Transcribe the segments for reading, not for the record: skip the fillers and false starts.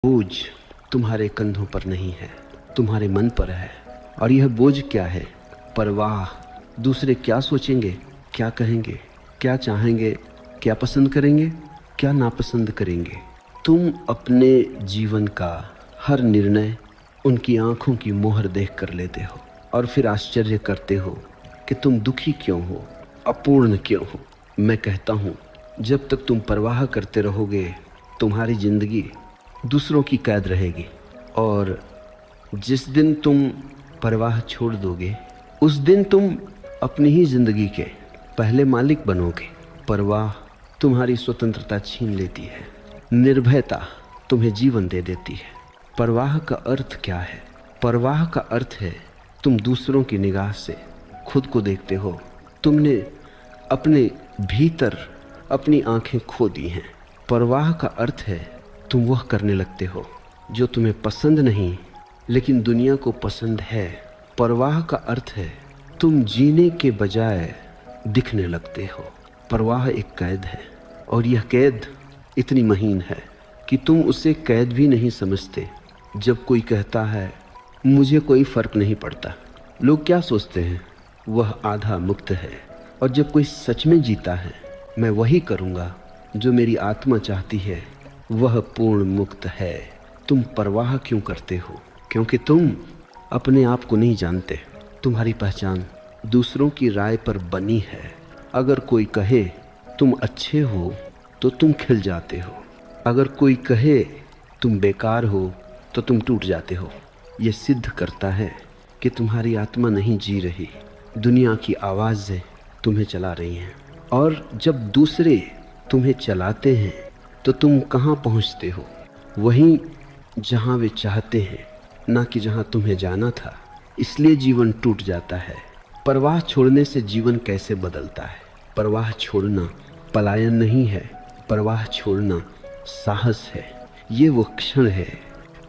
बोझ तुम्हारे कंधों पर नहीं है, तुम्हारे मन पर है। और यह बोझ क्या है? परवाह। दूसरे क्या सोचेंगे, क्या कहेंगे, क्या चाहेंगे, क्या पसंद करेंगे, क्या नापसंद करेंगे। तुम अपने जीवन का हर निर्णय उनकी आंखों की मोहर देख कर लेते हो और फिर आश्चर्य करते हो कि तुम दुखी क्यों हो, अपूर्ण क्यों हो। मैं कहता हूँ, जब तक तुम परवाह करते रहोगे तुम्हारी जिंदगी दूसरों की कैद रहेगी, और जिस दिन तुम परवाह छोड़ दोगे उस दिन तुम अपनी ही जिंदगी के पहले मालिक बनोगे। परवाह तुम्हारी स्वतंत्रता छीन लेती है, निर्भयता तुम्हें जीवन दे देती है। परवाह का अर्थ क्या है? परवाह का अर्थ है तुम दूसरों की निगाह से खुद को देखते हो। तुमने अपने भीतर अपनी आंखें खो दी हैं। परवाह का अर्थ है तुम वह करने लगते हो जो तुम्हें पसंद नहीं लेकिन दुनिया को पसंद है। परवाह का अर्थ है तुम जीने के बजाय दिखने लगते हो। परवाह एक कैद है और यह कैद इतनी महीन है कि तुम उसे कैद भी नहीं समझते। जब कोई कहता है मुझे कोई फर्क नहीं पड़ता, लोग क्या सोचते हैं? वह आधा मुक्त है। और जब कोई सच में जीता है, मैं वही करूँगा जो मेरी आत्मा चाहती है, वह पूर्ण मुक्त है। तुम परवाह क्यों करते हो? क्योंकि तुम अपने आप को नहीं जानते। तुम्हारी पहचान दूसरों की राय पर बनी है। अगर कोई कहे तुम अच्छे हो तो तुम खिल जाते हो, अगर कोई कहे तुम बेकार हो तो तुम टूट जाते हो। यह सिद्ध करता है कि तुम्हारी आत्मा नहीं जी रही, दुनिया की आवाज़ें तुम्हें चला रही हैं। और जब दूसरे तुम्हें चलाते हैं तो तुम कहाँ पहुँचते हो? वहीं जहाँ वे चाहते हैं, ना कि जहाँ तुम्हें जाना था। इसलिए जीवन टूट जाता है। परवाह छोड़ने से जीवन कैसे बदलता है? परवाह छोड़ना पलायन नहीं है, परवाह छोड़ना साहस है। ये वो क्षण है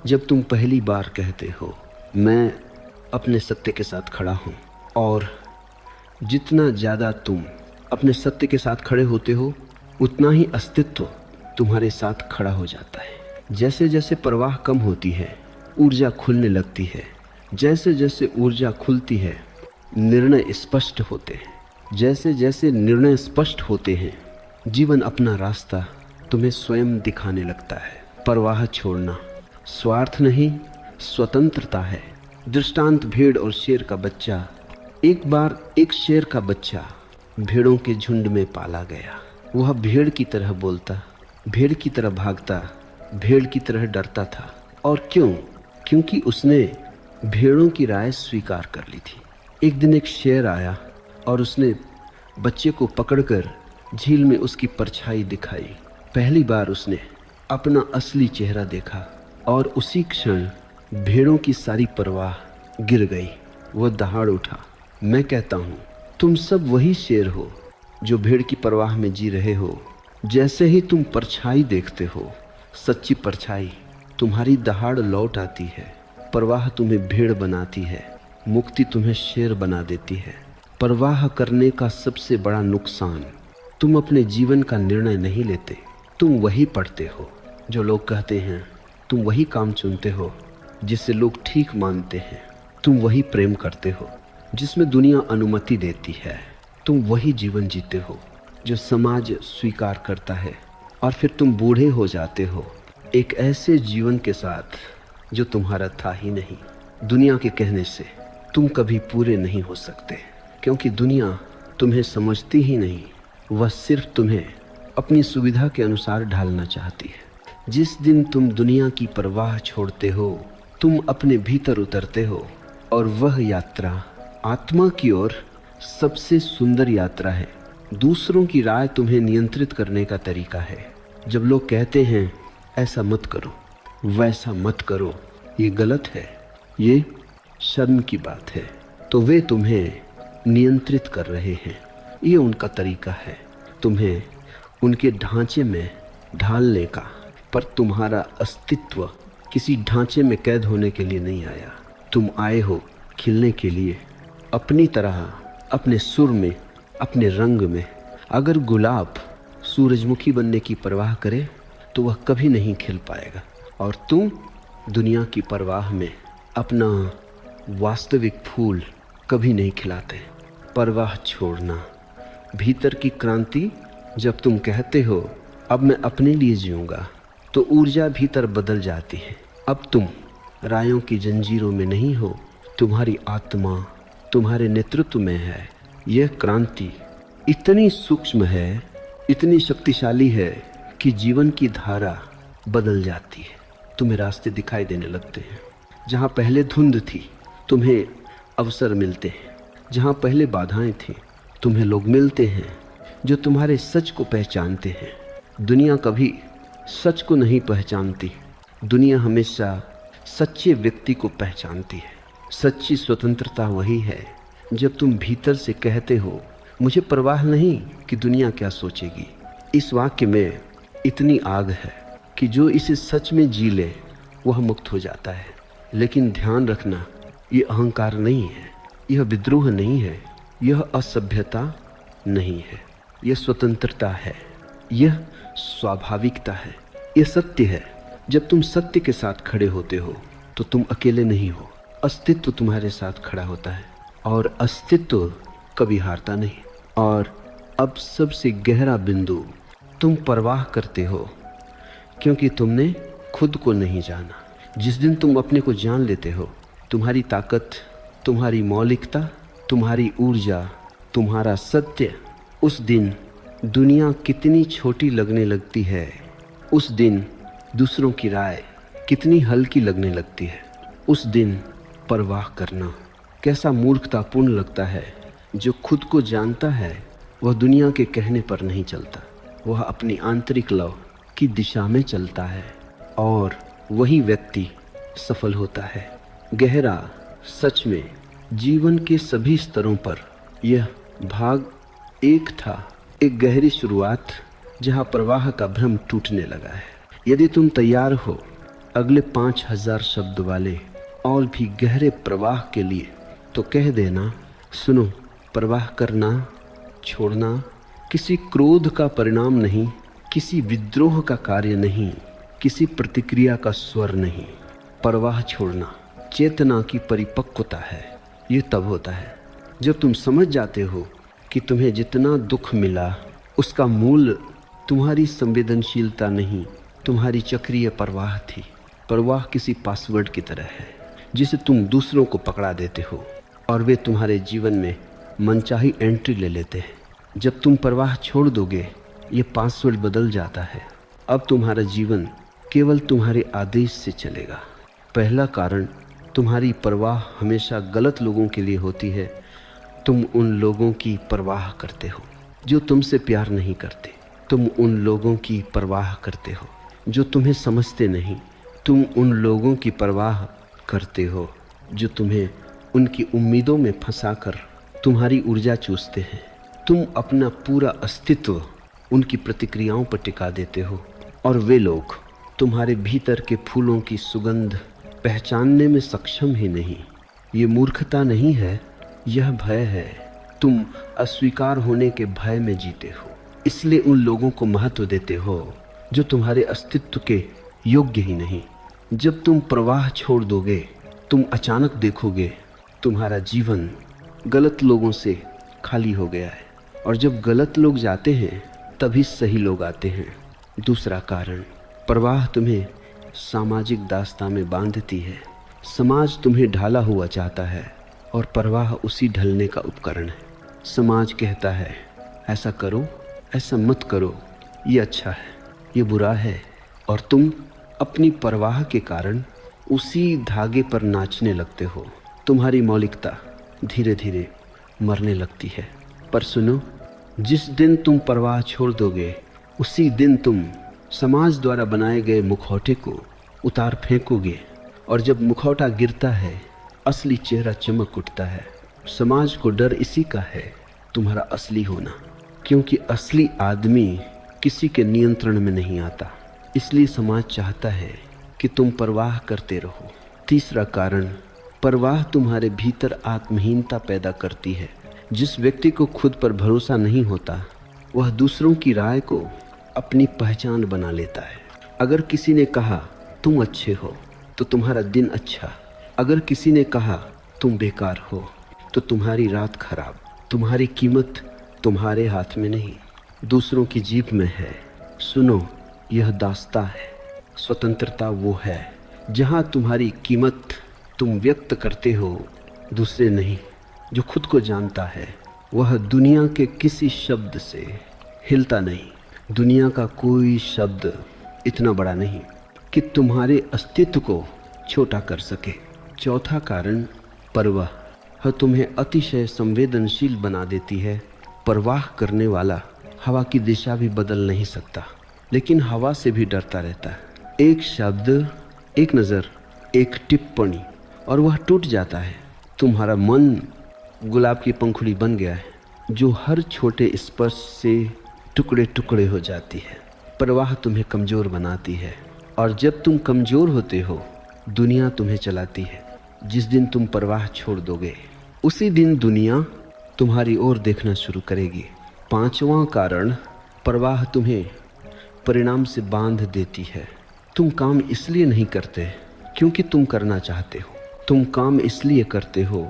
जब तुम पहली बार कहते हो मैं अपने सत्य के साथ खड़ा हूँ। और जितना ज़्यादा तुम अपने सत्य के साथ खड़े होते हो उतना ही अस्तित्व तुम्हारे साथ खड़ा हो जाता है। जैसे जैसे परवाह कम होती है, ऊर्जा खुलने लगती है। जैसे जैसे ऊर्जा खुलती है, निर्णय स्पष्ट होते हैं। जैसे जैसे निर्णय स्पष्ट होते हैं, जीवन अपना रास्ता तुम्हें स्वयं दिखाने लगता है। परवाह छोड़ना स्वार्थ नहीं, स्वतंत्रता है। दृष्टांत भेड़ और शेर का बच्चा। एक बार एक शेर का बच्चा भेड़ों के झुंड में पाला गया। वह भेड़ की तरह बोलता, भेड़ की तरह भागता, भेड़ की तरह डरता था। और क्यों? क्योंकि उसने भेड़ों की राय स्वीकार कर ली थी। एक दिन एक शेर आया और उसने बच्चे को पकड़कर झील में उसकी परछाई दिखाई। पहली बार उसने अपना असली चेहरा देखा और उसी क्षण भेड़ों की सारी परवाह गिर गई। वह दहाड़ उठा। मैं कहता हूँ तुम सब वही शेर हो जो भेड़ की परवाह में जी रहे हो। जैसे ही तुम परछाई देखते हो, सच्ची परछाई, तुम्हारी दहाड़ लौट आती है। परवाह तुम्हें भेड़ बनाती है, मुक्ति तुम्हें शेर बना देती है। परवाह करने का सबसे बड़ा नुकसान, तुम अपने जीवन का निर्णय नहीं लेते। तुम वही पढ़ते हो जो लोग कहते हैं, तुम वही काम चुनते हो जिसे लोग ठीक मानते हैं। तुम वही प्रेम करते हो जिसमें दुनिया अनुमति देती है। तुम वही जीवन जीते हो जो समाज स्वीकार करता है। और फिर तुम बूढ़े हो जाते हो एक ऐसे जीवन के साथ जो तुम्हारा था ही नहीं। दुनिया के कहने से तुम कभी पूरे नहीं हो सकते, क्योंकि दुनिया तुम्हें समझती ही नहीं। वह सिर्फ तुम्हें अपनी सुविधा के अनुसार ढालना चाहती है। जिस दिन तुम दुनिया की परवाह छोड़ते हो, तुम अपने भीतर उतरते हो, और वह यात्रा आत्मा की ओर सबसे सुंदर यात्रा है। दूसरों की राय तुम्हें नियंत्रित करने का तरीका है। जब लोग कहते हैं ऐसा मत करो, वैसा मत करो, ये गलत है, ये शर्म की बात है, तो वे तुम्हें नियंत्रित कर रहे हैं। ये उनका तरीका है तुम्हें उनके ढांचे में ढालने का। पर तुम्हारा अस्तित्व किसी ढांचे में कैद होने के लिए नहीं आया। तुम आए हो खिलने के लिए, अपनी तरह, अपने सुर में, अपने रंग में। अगर गुलाब सूरजमुखी बनने की परवाह करे तो वह कभी नहीं खिल पाएगा। और तुम दुनिया की परवाह में अपना वास्तविक फूल कभी नहीं खिलाते। परवाह छोड़ना, भीतर की क्रांति। जब तुम कहते हो अब मैं अपने लिए जीऊँगा, तो ऊर्जा भीतर बदल जाती है। अब तुम रायों की जंजीरों में नहीं हो, तुम्हारी आत्मा तुम्हारे नेतृत्व में है। यह क्रांति इतनी सूक्ष्म है, इतनी शक्तिशाली है कि जीवन की धारा बदल जाती है। तुम्हें रास्ते दिखाई देने लगते हैं। जहाँ पहले धुंध थी, तुम्हें अवसर मिलते हैं। जहाँ पहले बाधाएं थी, तुम्हें लोग मिलते हैं जो तुम्हारे सच को पहचानते हैं। दुनिया कभी सच को नहीं पहचानती। दुनिया हमेशा सच्चे व्यक्ति को पहचानती है। सच्ची स्वतंत्रता वही है जब तुम भीतर से कहते हो मुझे परवाह नहीं कि दुनिया क्या सोचेगी। इस वाक्य में इतनी आग है कि जो इसे सच में जी ले वह मुक्त हो जाता है। लेकिन ध्यान रखना, ये अहंकार नहीं है, यह विद्रोह नहीं है, यह असभ्यता नहीं है, यह स्वतंत्रता है, यह स्वाभाविकता है, यह सत्य है। जब तुम सत्य के साथ खड़े होते हो तो तुम अकेले नहीं हो। अस्तित्व तुम्हारे साथ खड़ा होता है और अस्तित्व कभी हारता नहीं। और अब सबसे गहरा बिंदु, तुम परवाह करते हो क्योंकि तुमने खुद को नहीं जाना। जिस दिन तुम अपने को जान लेते हो, तुम्हारी ताकत, तुम्हारी मौलिकता, तुम्हारी ऊर्जा, तुम्हारा सत्य, उस दिन दुनिया कितनी छोटी लगने लगती है। उस दिन दूसरों की राय कितनी हल्की लगने लगती है। उस दिन परवाह करना कैसा मूर्खतापूर्ण लगता है। जो खुद को जानता है वह दुनिया के कहने पर नहीं चलता, वह अपनी आंतरिक लव की दिशा में चलता है और वही व्यक्ति सफल होता है। गहरा सच में जीवन के सभी स्तरों पर यह भाग एक था, एक गहरी शुरुआत जहाँ प्रवाह का भ्रम टूटने लगा है। यदि तुम तैयार हो अगले 5000 शब्द वाले और भी गहरे प्रवाह के लिए, तो कह देना, सुनो, प्रवाह करना, छोड़ना किसी क्रोध का परिणाम नहीं, किसी विद्रोह का कार्य नहीं, किसी प्रतिक्रिया का स्वर नहीं। परवाह छोड़ना चेतना की परिपक्वता है। ये तब होता है जब तुम समझ जाते हो कि तुम्हें जितना दुख मिला उसका मूल तुम्हारी संवेदनशीलता नहीं, तुम्हारी चक्रीय परवाह थी। परवाह किसी पासवर्ड की तरह है जिसे तुम दूसरों को पकड़ा देते हो और वे तुम्हारे जीवन में मनचाही एंट्री ले लेते हैं। जब तुम परवाह छोड़ दोगे, ये पासवर्ड बदल जाता है। अब तुम्हारा जीवन केवल तुम्हारे आदेश से चलेगा। पहला कारण, तुम्हारी परवाह हमेशा गलत लोगों के लिए होती है। तुम उन लोगों की परवाह करते हो जो तुमसे प्यार नहीं करते। तुम उन लोगों की परवाह करते हो जो तुम्हें समझते नहीं। तुम उन लोगों की परवाह करते हो जो तुम्हें उनकी उम्मीदों में फंसाकर तुम्हारी ऊर्जा चूसते हैं। तुम अपना पूरा अस्तित्व उनकी प्रतिक्रियाओं पर टिका देते हो और वे लोग तुम्हारे भीतर के फूलों की सुगंध पहचानने में सक्षम ही नहीं। ये मूर्खता नहीं है, यह भय है। तुम अस्वीकार होने के भय में जीते हो, इसलिए उन लोगों को महत्व देते हो जो तुम्हारे अस्तित्व के योग्य ही नहीं। जब तुम प्रवाह छोड़ दोगे, तुम अचानक देखोगे तुम्हारा जीवन गलत लोगों से खाली हो गया है। और जब गलत लोग जाते हैं तभी सही लोग आते हैं। दूसरा कारण, प्रवाह तुम्हें सामाजिक दास्तां में बांधती है। समाज तुम्हें ढाला हुआ चाहता है और प्रवाह उसी ढलने का उपकरण है। समाज कहता है ऐसा करो, ऐसा मत करो, ये अच्छा है, ये बुरा है, और तुम अपनी परवाह के कारण उसी धागे पर नाचने लगते हो। तुम्हारी मौलिकता धीरे धीरे मरने लगती है। पर सुनो, जिस दिन तुम परवाह छोड़ दोगे, उसी दिन तुम समाज द्वारा बनाए गए मुखौटे को उतार फेंकोगे, और जब मुखौटा गिरता है असली चेहरा चमक उठता है। समाज को डर इसी का है, तुम्हारा असली होना, क्योंकि असली आदमी किसी के नियंत्रण में नहीं आता। इसलिए समाज चाहता है कि तुम परवाह करते रहो। तीसरा कारण, परवाह तुम्हारे भीतर आत्महीनता पैदा करती है। जिस व्यक्ति को खुद पर भरोसा नहीं होता, वह दूसरों की राय को अपनी पहचान बना लेता है। अगर किसी ने कहा तुम अच्छे हो तो तुम्हारा दिन अच्छा। अगर किसी ने कहा तुम बेकार हो तो तुम्हारी रात खराब। तुम्हारी कीमत तुम्हारे हाथ में नहीं, दूसरों की जीभ में है। सुनो, यह दास्ता है। स्वतंत्रता वो है जहाँ तुम्हारी कीमत तुम व्यक्त करते हो, दूसरे नहीं। जो खुद को जानता है वह दुनिया के किसी शब्द से हिलता नहीं। दुनिया का कोई शब्द इतना बड़ा नहीं कि तुम्हारे अस्तित्व को छोटा कर सके। चौथा कारण, परवाह तुम्हें अतिशय संवेदनशील बना देती है। परवाह करने वाला हवा की दिशा भी बदल नहीं सकता, लेकिन हवा से भी डरता रहता है। एक शब्द, एक नज़र, एक टिप्पणी और वह टूट जाता है। तुम्हारा मन गुलाब की पंखुड़ी बन गया है जो हर छोटे स्पर्श से टुकड़े टुकड़े हो जाती है। परवाह तुम्हें कमज़ोर बनाती है और जब तुम कमज़ोर होते हो दुनिया तुम्हें चलाती है। जिस दिन तुम परवाह छोड़ दोगे उसी दिन दुनिया तुम्हारी ओर देखना शुरू करेगी। पांचवां कारण, परवाह तुम्हें परिणाम से बांध देती है। तुम काम इसलिए नहीं करते क्योंकि तुम करना चाहते हो, तुम काम इसलिए करते हो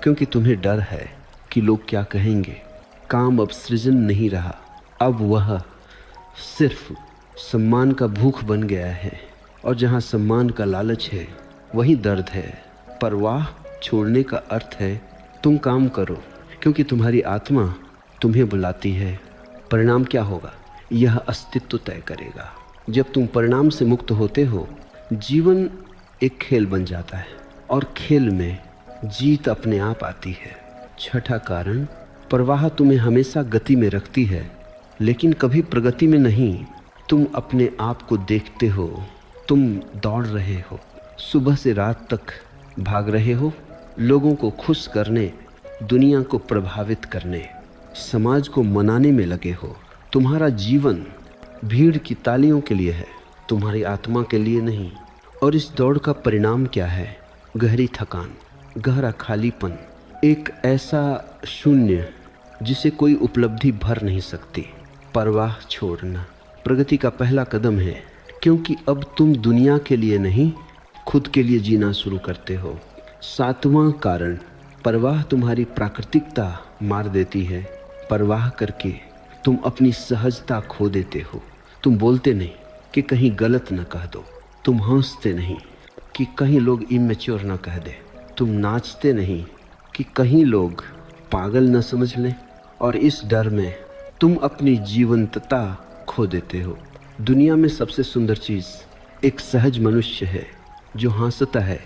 क्योंकि तुम्हें डर है कि लोग क्या कहेंगे। काम अब सृजन नहीं रहा, अब वह सिर्फ सम्मान का भूख बन गया है, और जहाँ सम्मान का लालच है वही दर्द है। परवाह छोड़ने का अर्थ है तुम काम करो क्योंकि तुम्हारी आत्मा तुम्हें बुलाती है। परिणाम क्या होगा यह अस्तित्व तय करेगा। जब तुम परिणाम से मुक्त होते हो जीवन एक खेल बन जाता है और खेल में जीत अपने आप आती है। छठा कारण, परवाह तुम्हें हमेशा गति में रखती है लेकिन कभी प्रगति में नहीं। तुम अपने आप को देखते हो, तुम दौड़ रहे हो, सुबह से रात तक भाग रहे हो, लोगों को खुश करने, दुनिया को प्रभावित करने, समाज को मनाने में लगे हो। तुम्हारा जीवन भीड़ की तालियों के लिए है, तुम्हारी आत्मा के लिए नहीं। और इस दौड़ का परिणाम क्या है? गहरी थकान, गहरा खालीपन, एक ऐसा शून्य जिसे कोई उपलब्धि भर नहीं सकती। परवाह छोड़ना प्रगति का पहला कदम है क्योंकि अब तुम दुनिया के लिए नहीं खुद के लिए जीना शुरू करते हो। सातवां कारण, परवाह तुम्हारी प्राकृतिकता मार देती है। परवाह करके तुम अपनी सहजता खो देते हो। तुम बोलते नहीं कि कहीं गलत न कह दो, तुम हंसते नहीं कि कहीं लोग इमेच्योर न कह दे, तुम नाचते नहीं कि कहीं लोग पागल न समझ लें, और इस डर में तुम अपनी जीवंतता खो देते हो। दुनिया में सबसे सुंदर चीज़ एक सहज मनुष्य है जो हंसता है,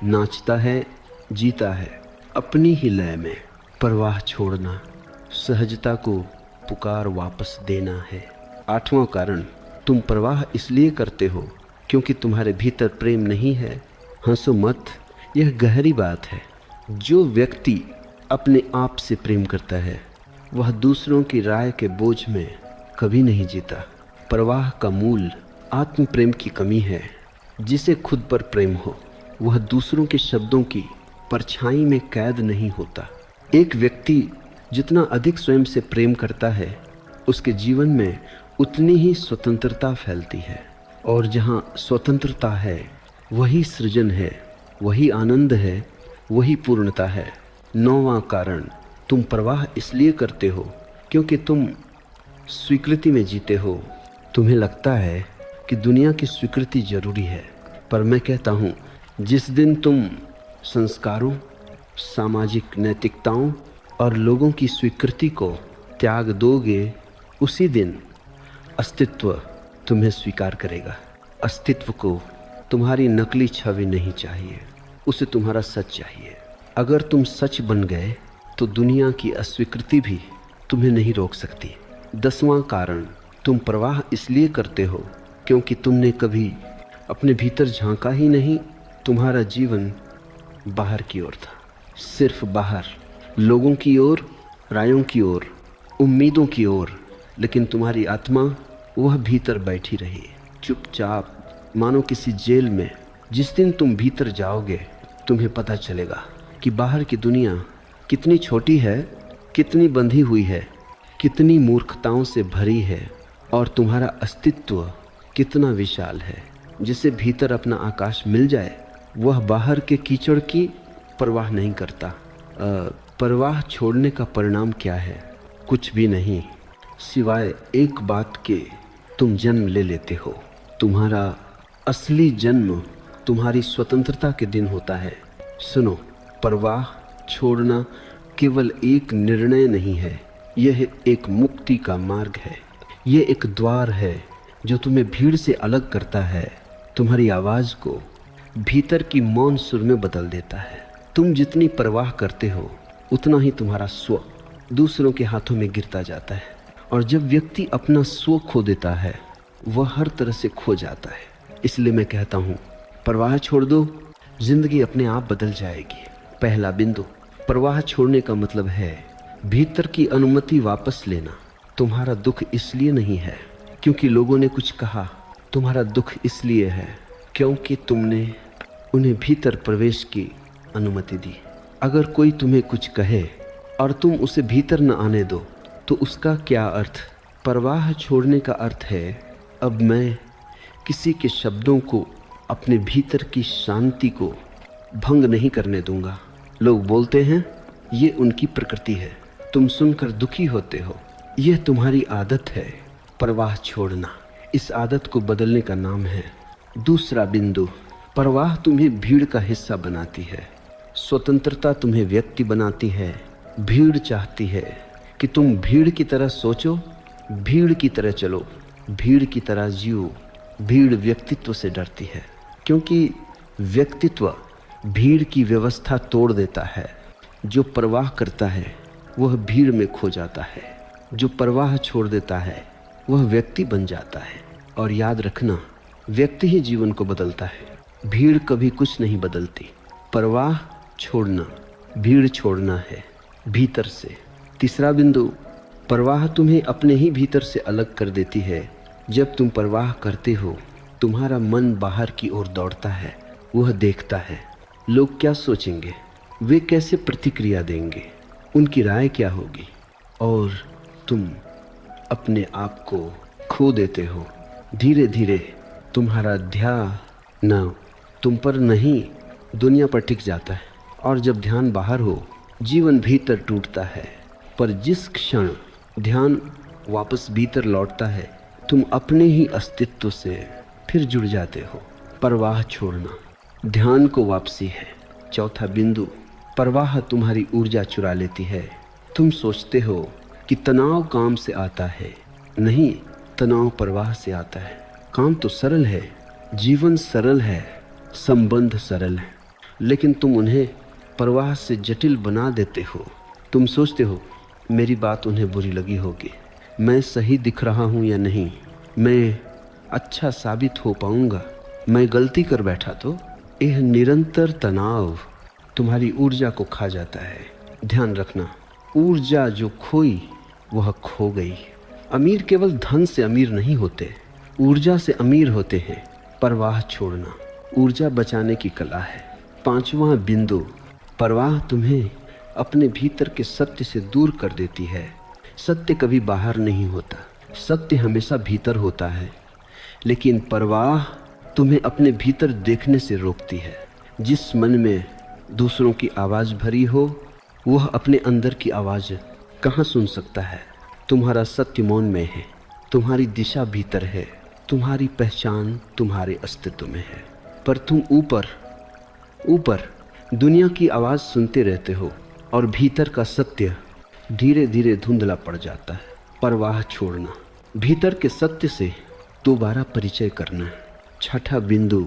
नाचता है, जीता है अपनी ही लय में। परवाह छोड़ना सहजता को पुकार वापस देना है। आठवां कारण, तुम परवाह इसलिए करते हो क्योंकि तुम्हारे भीतर प्रेम नहीं है। हंसो मत, यह गहरी बात है। जो व्यक्ति अपने आप से प्रेम करता है वह दूसरों की राय के बोझ में कभी नहीं जीता। परवाह का मूल आत्म प्रेम की कमी है। जिसे खुद पर प्रेम हो वह दूसरों के शब्दों की परछाई में कैद नहीं होता। एक व्यक्ति जितना अधिक स्वयं से प्रेम करता है उसके जीवन में उतनी ही स्वतंत्रता फैलती है, और जहाँ स्वतंत्रता है वही सृजन है, वही आनंद है, वही पूर्णता है। नौवां कारण, तुम परवाह इसलिए करते हो क्योंकि तुम स्वीकृति में जीते हो। तुम्हें लगता है कि दुनिया की स्वीकृति जरूरी है, पर मैं कहता हूँ जिस दिन तुम संस्कारों, सामाजिक नैतिकताओं और लोगों की स्वीकृति को त्याग दोगे उसी दिन अस्तित्व तुम्हें स्वीकार करेगा। अस्तित्व को तुम्हारी नकली छवि नहीं चाहिए, उसे तुम्हारा सच चाहिए। अगर तुम सच बन गए तो दुनिया की अस्वीकृति भी तुम्हें नहीं रोक सकती। 10वां कारण, तुम परवाह इसलिए करते हो क्योंकि तुमने कभी अपने भीतर झांका ही नहीं। तुम्हारा जीवन बाहर की ओर था, सिर्फ बाहर, लोगों की ओर, रायों की ओर, उम्मीदों की ओर, लेकिन तुम्हारी आत्मा वह भीतर बैठी रही चुपचाप, मानो किसी जेल में। जिस दिन तुम भीतर जाओगे तुम्हें पता चलेगा कि बाहर की दुनिया कितनी छोटी है, कितनी बंधी हुई है, कितनी मूर्खताओं से भरी है, और तुम्हारा अस्तित्व कितना विशाल है। जिसे भीतर अपना आकाश मिल जाए वह बाहर के कीचड़ की परवाह नहीं करता। परवाह छोड़ने का परिणाम क्या है? कुछ भी नहीं, सिवाय एक बात के, तुम जन्म ले लेते हो। तुम्हारा असली जन्म तुम्हारी स्वतंत्रता के दिन होता है। सुनो, परवाह छोड़ना केवल एक निर्णय नहीं है, यह एक मुक्ति का मार्ग है। यह एक द्वार है जो तुम्हें भीड़ से अलग करता है, तुम्हारी आवाज़ को भीतर की मौन सुर में बदल देता है। तुम जितनी परवाह करते हो उतना ही तुम्हारा स्व दूसरों के हाथों में गिरता जाता है। और जब व्यक्ति अपना स्व खो देता है वह हर तरह से खो जाता है। इसलिए मैं कहता हूँ, परवाह छोड़ दो, जिंदगी अपने आप बदल जाएगी। पहला बिंदु, परवाह छोड़ने का मतलब है भीतर की अनुमति वापस लेना। तुम्हारा दुख इसलिए नहीं है क्योंकि लोगों ने कुछ कहा, तुम्हारा दुख इसलिए है क्योंकि तुमने उन्हें भीतर प्रवेश की अनुमति दी। अगर कोई तुम्हें कुछ कहे और तुम उसे भीतर न आने दो तो उसका क्या अर्थ? परवाह छोड़ने का अर्थ है, अब मैं किसी के शब्दों को अपने भीतर की शांति को भंग नहीं करने दूंगा। लोग बोलते हैं ये उनकी प्रकृति है, तुम सुनकर दुखी होते हो, यह तुम्हारी आदत है। परवाह छोड़ना, इस आदत को बदलने का नाम है। दूसरा बिंदु, परवाह तुम्हें भीड़ का हिस्सा बनाती है, स्वतंत्रता तुम्हें व्यक्ति बनाती है। भीड़ चाहती है कि तुम भीड़ की तरह सोचो, भीड़ की तरह चलो, भीड़ की तरह जियो। भीड़ व्यक्तित्व से डरती है क्योंकि व्यक्तित्व भीड़ की व्यवस्था तोड़ देता है। जो परवाह करता है वह भीड़ में खो जाता है, जो परवाह छोड़ देता है वह व्यक्ति बन जाता है। और याद रखना, व्यक्ति ही जीवन को बदलता है, भीड़ कभी कुछ नहीं बदलती। परवाह छोड़ना, भीड़ छोड़ना है भीतर से। तीसरा बिंदु, परवाह तुम्हें अपने ही भीतर से अलग कर देती है। जब तुम परवाह करते हो तुम्हारा मन बाहर की ओर दौड़ता है, वह देखता है लोग क्या सोचेंगे, वे कैसे प्रतिक्रिया देंगे, उनकी राय क्या होगी, और तुम अपने आप को खो देते हो। धीरे धीरे तुम्हारा ध्यान तुम पर नहीं दुनिया पर टिक जाता है। और जब ध्यान बाहर हो जीवन भीतर टूटता है, पर जिस क्षण ध्यान वापस भीतर लौटता है तुम अपने ही अस्तित्व से फिर जुड़ जाते हो। परवाह छोड़ना ध्यान को वापसी है। चौथा बिंदु, परवाह तुम्हारी ऊर्जा चुरा लेती है। तुम सोचते हो कि तनाव काम से आता है, नहीं, तनाव परवाह से आता है। काम तो सरल है, जीवन सरल है, संबंध सरल है, लेकिन तुम उन्हें परवाह से जटिल बना देते हो। तुम सोचते हो मेरी बात उन्हें बुरी लगी होगी, मैं सही दिख रहा हूँ या नहीं, मैं अच्छा साबित हो पाऊंगा, मैं गलती कर बैठा तो। यह निरंतर तनाव तुम्हारी ऊर्जा को खा जाता है। ध्यान रखना, ऊर्जा जो खोई वह खो गई। अमीर केवल धन से अमीर नहीं होते, ऊर्जा से अमीर होते हैं। परवाह छोड़ना ऊर्जा बचाने की कला है। पांचवा बिंदु, परवाह तुम्हें अपने भीतर के सत्य से दूर कर देती है। सत्य कभी बाहर नहीं होता, सत्य हमेशा भीतर होता है। लेकिन परवाह तुम्हें अपने भीतर देखने से रोकती है। जिस मन में दूसरों की आवाज़ भरी हो वह अपने अंदर की आवाज़ कहाँ सुन सकता है। तुम्हारा सत्य मौन में है, तुम्हारी दिशा भीतर है, तुम्हारी पहचान तुम्हारे अस्तित्व में है। पर तुम ऊपर दुनिया की आवाज़ सुनते रहते हो और भीतर का सत्य धीरे धीरे धुंधला पड़ जाता है। परवाह छोड़ना, भीतर के सत्य से दोबारा परिचय करना है। छठा बिंदु,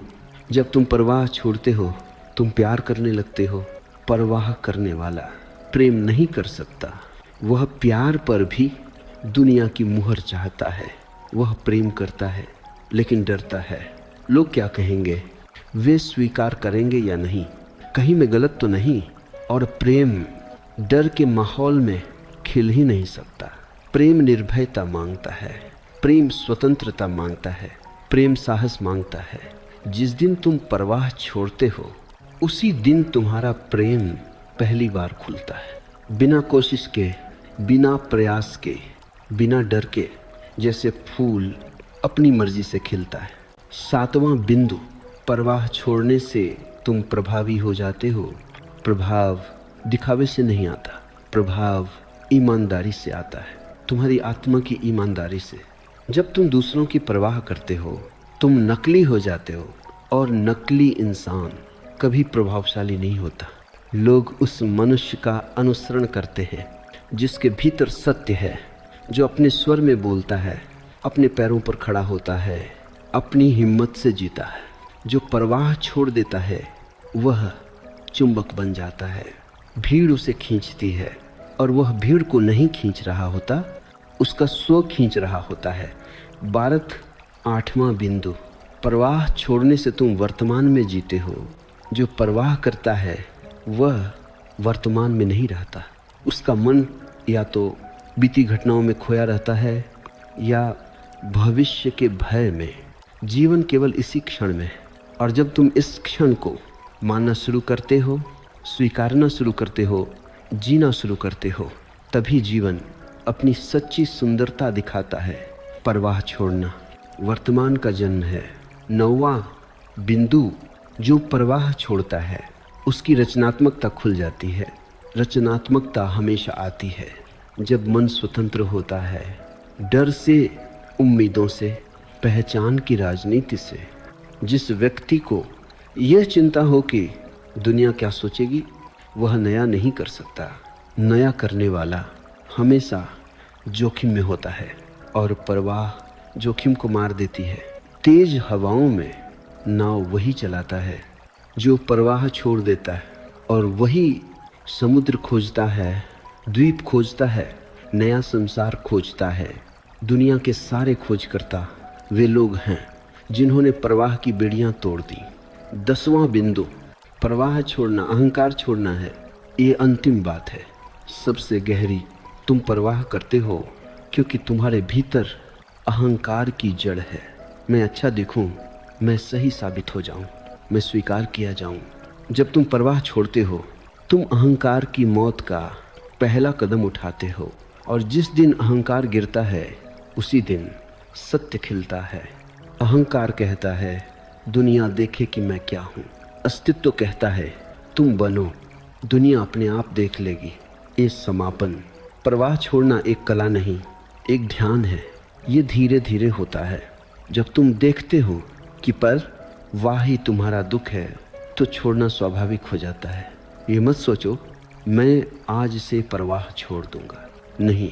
जब तुम परवाह छोड़ते हो तुम प्यार करने लगते हो। परवाह करने वाला प्रेम नहीं कर सकता, वह प्यार पर भी दुनिया की मुहर चाहता है। वह प्रेम करता है लेकिन डरता है, लोग क्या कहेंगे, वे स्वीकार करेंगे या नहीं, कहीं मैं गलत तो नहीं। और प्रेम डर के माहौल में खिल ही नहीं सकता। प्रेम निर्भयता मांगता है, प्रेम स्वतंत्रता मांगता है, प्रेम साहस मांगता है। जिस दिन तुम परवाह छोड़ते हो उसी दिन तुम्हारा प्रेम पहली बार खुलता है। बिना कोशिश के, बिना प्रयास के, बिना डर के, जैसे फूल अपनी मर्जी से खिलता है। सातवां बिंदु, परवाह छोड़ने से तुम प्रभावी हो जाते हो। प्रभाव दिखावे से नहीं आता, प्रभाव ईमानदारी से आता है, तुम्हारी आत्मा की ईमानदारी से। जब तुम दूसरों की परवाह करते हो तुम नकली हो जाते हो, और नकली इंसान कभी प्रभावशाली नहीं होता। लोग उस मनुष्य का अनुसरण करते हैं जिसके भीतर सत्य है, जो अपने स्वर में बोलता है, अपने पैरों पर खड़ा होता है, अपनी हिम्मत से जीता है। जो परवाह छोड़ देता है वह चुंबक बन जाता है, भीड़ उसे खींचती है, और वह भीड़ को नहीं खींच रहा होता, उसका स्व खींच रहा होता है। भारत 8वां बिंदु, परवाह छोड़ने से तुम वर्तमान में जीते हो। जो परवाह करता है वह वर्तमान में नहीं रहता, उसका मन या तो बीती घटनाओं में खोया रहता है या भविष्य के भय में। जीवन केवल इसी क्षण में है, और जब तुम इस क्षण को मानना शुरू करते हो, स्वीकारना शुरू करते हो, जीना शुरू करते हो, तभी जीवन अपनी सच्ची सुंदरता दिखाता है। परवाह छोड़ना वर्तमान का जन्म है। 9वां बिंदु, जो परवाह छोड़ता है उसकी रचनात्मकता खुल जाती है। रचनात्मकता हमेशा आती है जब मन स्वतंत्र होता है, डर से, उम्मीदों से, पहचान की राजनीति से। जिस व्यक्ति को यह चिंता हो कि दुनिया क्या सोचेगी, वह नया नहीं कर सकता। नया करने वाला हमेशा जोखिम में होता है, और परवाह जोखिम को मार देती है। तेज हवाओं में नाव वही चलाता है जो परवाह छोड़ देता है, और वही समुद्र खोजता है, द्वीप खोजता है, नया संसार खोजता है। दुनिया के सारे खोजकर्ता वे लोग हैं जिन्होंने परवाह की बेड़ियां तोड़ दी। 10वां बिंदु, परवाह छोड़ना, अहंकार छोड़ना है। ये अंतिम बात है, सबसे गहरी। तुम परवाह करते हो क्योंकि तुम्हारे भीतर अहंकार की जड़ है। मैं अच्छा दिखूं, मैं सही साबित हो जाऊं, मैं स्वीकार किया जाऊं। जब तुम परवाह छोड़ते हो तुम अहंकार की मौत का पहला कदम उठाते हो, और जिस दिन अहंकार गिरता है उसी दिन सत्य खिलता है। अहंकार कहता है दुनिया देखे कि मैं क्या हूँ। अस्तित्व कहता है तुम बनो, दुनिया अपने आप देख लेगी। ये समापन। परवाह छोड़ना एक कला नहीं, एक ध्यान है। ये धीरे धीरे होता है। जब तुम देखते हो कि पर वाह ही तुम्हारा दुख है, तो छोड़ना स्वाभाविक हो जाता है। ये मत सोचो मैं आज से परवाह छोड़ दूंगा, नहीं।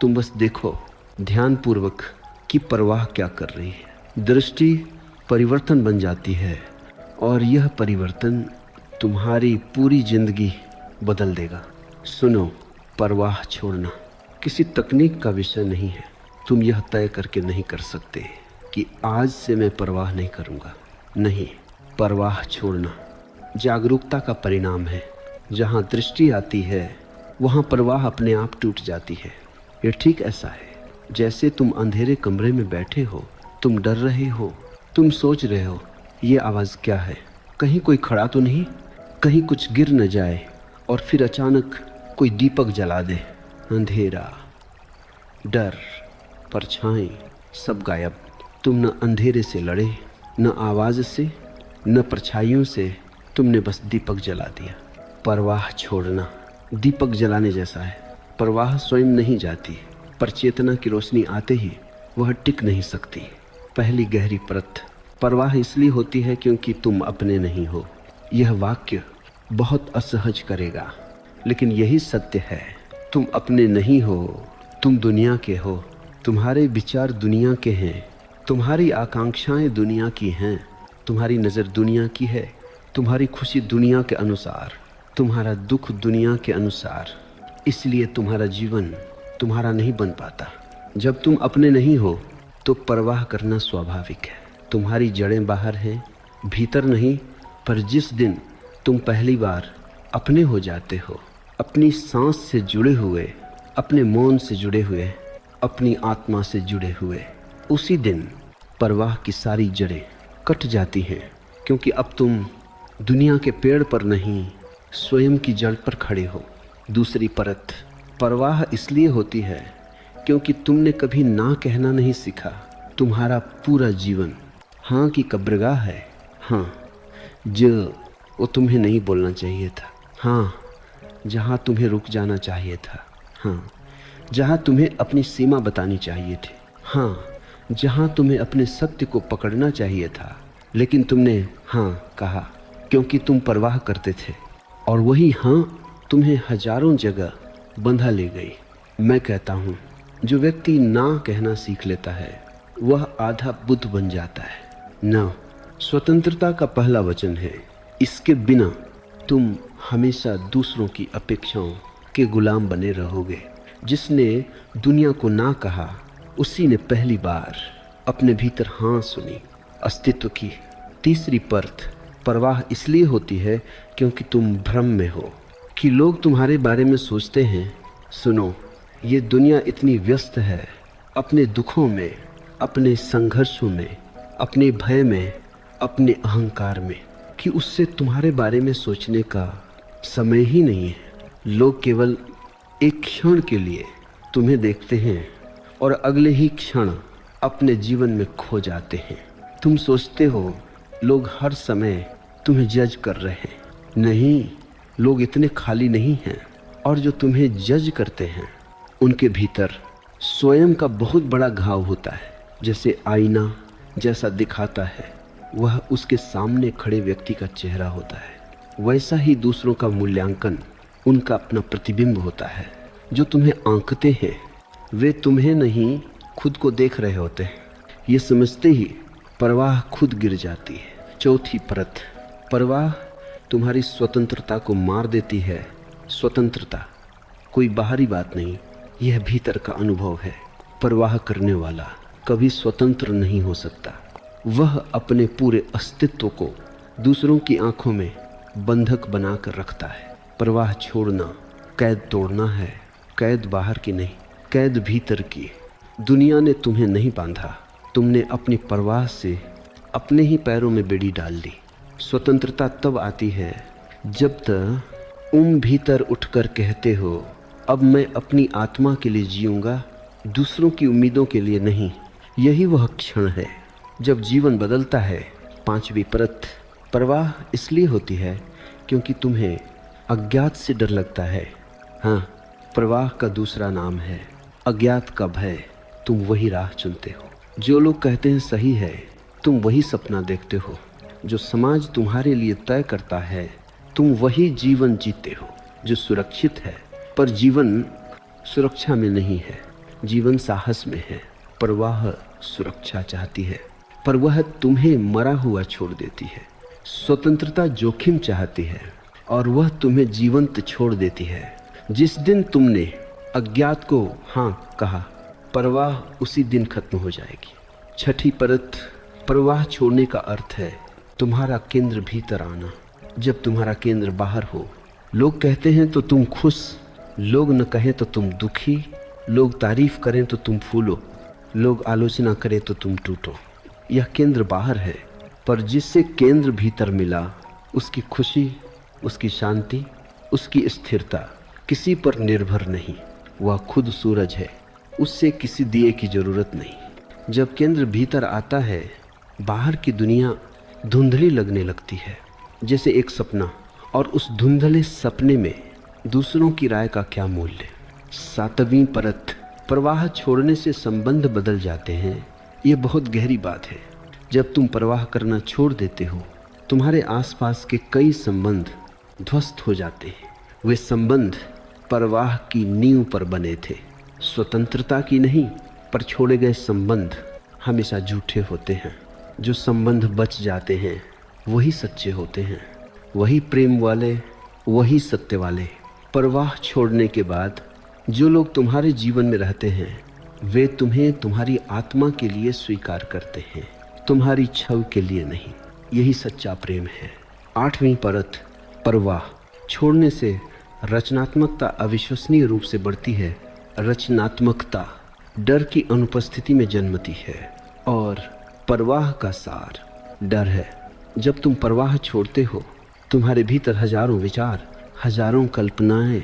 तुम बस देखो ध्यानपूर्वक कि परवाह क्या कर रही है। दृष्टि परिवर्तन बन जाती है, और यह परिवर्तन तुम्हारी पूरी जिंदगी बदल देगा। सुनो, परवाह छोड़ना किसी तकनीक का विषय नहीं है। तुम यह तय करके नहीं कर सकते कि आज से मैं परवाह नहीं करूँगा, नहीं। परवाह छोड़ना जागरूकता का परिणाम है। जहाँ दृष्टि आती है वहाँ परवाह अपने आप टूट जाती है। ये ठीक ऐसा है जैसे तुम अंधेरे कमरे में बैठे हो, तुम डर रहे हो, तुम सोच रहे हो ये आवाज़ क्या है, कहीं कोई खड़ा तो नहीं, कहीं कुछ गिर न जाए, और फिर अचानक कोई दीपक जला दे। अंधेरा, डर, परछाई सब गायब। तुम न अंधेरे से लड़े, न आवाज़ से, न परछाइयों से, तुमने बस दीपक जला दिया। परवाह छोड़ना दीपक जलाने जैसा है। परवाह स्वयं नहीं जाती, पर चेतना की रोशनी आते ही वह टिक नहीं सकती। पहली गहरी परत। परवाह इसलिए होती है क्योंकि तुम अपने नहीं हो। यह वाक्य बहुत असहज करेगा, लेकिन यही सत्य है। तुम अपने नहीं हो, तुम दुनिया के हो। तुम्हारे विचार दुनिया के हैं, तुम्हारी आकांक्षाएं दुनिया की हैं, तुम्हारी नज़र दुनिया की है, तुम्हारी खुशी दुनिया के अनुसार, तुम्हारा दुख दुनिया के अनुसार। इसलिए तुम्हारा जीवन तुम्हारा नहीं बन पाता। जब तुम अपने नहीं हो तो परवाह करना स्वाभाविक है। तुम्हारी जड़ें बाहर हैं, भीतर नहीं। पर जिस दिन तुम पहली बार अपने हो जाते हो, अपनी सांस से जुड़े हुए, अपने मौन से जुड़े हुए, अपनी आत्मा से जुड़े हुए, उसी दिन परवाह की सारी जड़ें कट जाती हैं। क्योंकि अब तुम दुनिया के पेड़ पर नहीं, स्वयं की जड़ पर खड़े हो। दूसरी परत। परवाह इसलिए होती है क्योंकि तुमने कभी ना कहना नहीं सीखा। तुम्हारा पूरा जीवन हाँ की कब्रगाह है। हाँ जो वो तुम्हें नहीं बोलना चाहिए था। हाँ जहाँ तुम्हें रुक जाना चाहिए था। हाँ जहाँ तुम्हें अपनी सीमा बतानी चाहिए थी। हाँ जहाँ तुम्हें अपने सत्य को पकड़ना चाहिए था, लेकिन तुमने हाँ कहा क्योंकि तुम परवाह करते थे, और वही हाँ तुम्हें हजारों जगह बंधा ले गई। मैं कहता हूँ जो व्यक्ति ना कहना सीख लेता है वह आधा बुद्ध बन जाता है। न स्वतंत्रता का पहला वचन है, इसके बिना तुम हमेशा दूसरों की अपेक्षाओं के गुलाम बने रहोगे। जिसने दुनिया को ना कहा उसी ने पहली बार अपने भीतर हाँ सुनी। अस्तित्व की तीसरी परत परवाह इसलिए होती है क्योंकि तुम भ्रम में हो कि लोग तुम्हारे बारे में सोचते हैं। सुनो, ये दुनिया इतनी व्यस्त है अपने दुखों में, अपने संघर्षों में, अपने भय में, अपने अहंकार में, कि उससे तुम्हारे बारे में सोचने का समय ही नहीं है। लोग केवल एक क्षण के लिए तुम्हें देखते हैं और अगले ही क्षण अपने जीवन में खो जाते हैं। तुम सोचते हो लोग हर समय तुम्हें जज कर रहे हैं। नहीं, लोग इतने खाली नहीं हैं, और जो तुम्हें जज करते हैं उनके भीतर स्वयं का बहुत बड़ा घाव होता है। जैसे आईना जैसा दिखाता है वह उसके सामने खड़े व्यक्ति का चेहरा होता है, वैसा ही दूसरों का मूल्यांकन उनका अपना प्रतिबिंब होता है। जो तुम्हें आंकते हैं वे तुम्हें नहीं खुद को देख रहे होते हैं। ये समझते ही परवाह खुद गिर जाती है। चौथी परत परवाह तुम्हारी स्वतंत्रता को मार देती है। स्वतंत्रता कोई बाहरी बात नहीं, यह भीतर का अनुभव है। परवाह करने वाला कभी स्वतंत्र नहीं हो सकता। वह अपने पूरे अस्तित्व को दूसरों की आंखों में बंधक बनाकर रखता है। परवाह छोड़ना कैद तोड़ना है। कैद बाहर की नहीं, कैद भीतर की। दुनिया ने तुम्हें नहीं बांधा, तुमने अपनी परवाह से अपने ही पैरों में बेड़ी डाल दी। स्वतंत्रता तब आती है जब तक तुम भीतर उठकर कहते हो अब मैं अपनी आत्मा के लिए जीऊंगा, दूसरों की उम्मीदों के लिए नहीं। यही वह क्षण है जब जीवन बदलता है। पांचवी परत परवाह इसलिए होती है क्योंकि तुम्हें अज्ञात से डर लगता है। हाँ, परवाह का दूसरा नाम है अज्ञात का भय। तुम वही राह चुनते हो जो लोग कहते हैं सही है, तुम वही सपना देखते हो जो समाज तुम्हारे लिए तय करता है, तुम वही जीवन जीते हो जो सुरक्षित है। पर जीवन सुरक्षा में नहीं है, जीवन साहस में है। परवाह सुरक्षा चाहती है पर वह तुम्हें मरा हुआ छोड़ देती है। स्वतंत्रता जोखिम चाहती है और वह तुम्हें जीवंत छोड़ देती है। जिस दिन तुमने अज्ञात को हाँ कहा, परवाह उसी दिन खत्म हो जाएगी। छठी परत परवाह छोड़ने का अर्थ है तुम्हारा केंद्र भीतर आना। जब तुम्हारा केंद्र बाहर हो, लोग कहते हैं तो तुम खुश, लोग न कहें तो तुम दुखी, लोग तारीफ करें तो तुम फूलो, लोग आलोचना करें तो तुम टूटो। यह केंद्र बाहर है, पर जिससे केंद्र भीतर मिला उसकी खुशी, उसकी शांति, उसकी स्थिरता किसी पर निर्भर नहीं। वह खुद सूरज है, उससे किसी दिए की जरूरत नहीं। जब केंद्र भीतर आता है बाहर की दुनिया धुंधली लगने लगती है, जैसे एक सपना, और उस धुंधले सपने में दूसरों की राय का क्या मूल्य। सातवीं परत परवाह छोड़ने से संबंध बदल जाते हैं। ये बहुत गहरी बात है। जब तुम परवाह करना छोड़ देते हो, तुम्हारे आसपास के कई संबंध ध्वस्त हो जाते हैं। वे संबंध परवाह की नींव पर बने थे, स्वतंत्रता की नहीं। पर छोड़े गए संबंध हमेशा झूठे होते हैं। जो संबंध बच जाते हैं वही सच्चे होते हैं, वही प्रेम वाले, वही सत्य वाले। परवाह छोड़ने के बाद जो लोग तुम्हारे जीवन में रहते हैं वे तुम्हें तुम्हारी आत्मा के लिए स्वीकार करते हैं, तुम्हारी छव के लिए नहीं। यही सच्चा प्रेम है। आठवीं परत परवाह छोड़ने से रचनात्मकता अविश्वसनीय रूप से बढ़ती है। रचनात्मकता डर की अनुपस्थिति में जन्मती है और परवाह का सार डर है। जब तुम परवाह छोड़ते हो, तुम्हारे भीतर हजारों विचार, हजारों कल्पनाएं,